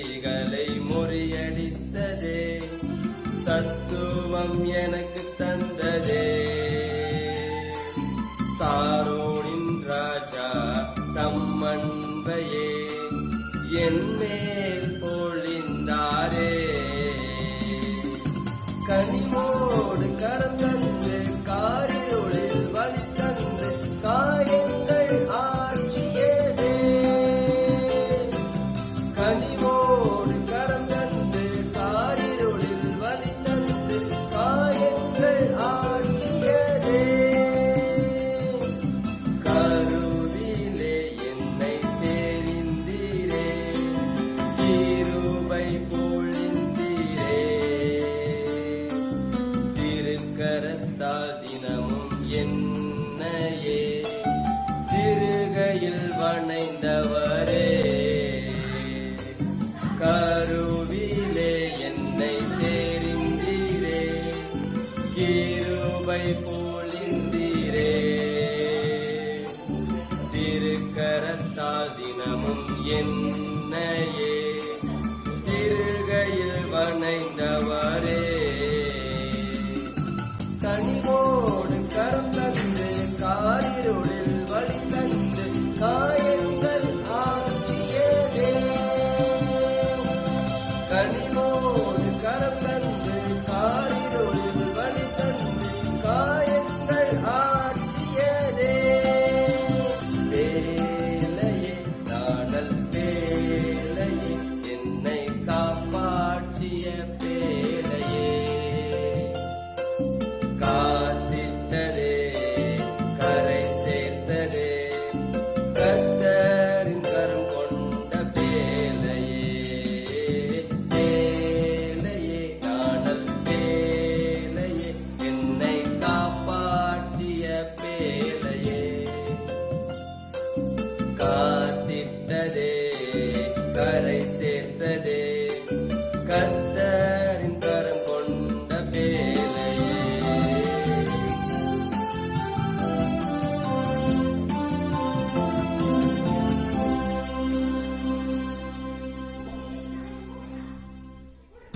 சக்திகளை முறியடித்ததே, சத்துவம் எனக்கு தந்ததே. சாரோனின் ராஜா தம் அன்பையே என் மேல் பொழிந்தாரே. கனிவோடு கரம் தந்து காரிருளில் வழி தந்து காயங்கள் ஆற்றியதே. கனிவோடு கரம் தந்து காரிருளில் வழி தந்து காயங்கள் ஆற்றியதே. கருவிலே என்னை தெரிந்தீரே, கிருபை பொழிந்தீரே. திருக்கரத்தால் தினமும் என்னையே திருகையில் வணைந்தவரே. கருவிலே என்னை தெரிந்தீரே, கிருபை பொழிந்தீரே. திருக்கரத்தால் தினமும் என்னையே திருகையில் வணைந்தவரே. கனிவோடு கரம் தந்து காரிருளில் வழி தந்து காயங்கள் ஆற்றியதே. கனிவோடு கரம் தந்து காரிருளில் வழி தந்து காயங்கள் ஆற்றியதே. வேலையே நாடல் வேலையே என்னை காப்பாற்றிய வேலையே. காத்திட்டதே கரை சேர்த்ததே, கர்த்தரின் கரம் கொண்ட வேலையே. வேலையே நாடல் வேலையே என்னை காப்பாற்றிய வேலையே. காத்திட்டதே கரை சேர்த்ததே, கர்த்தரின்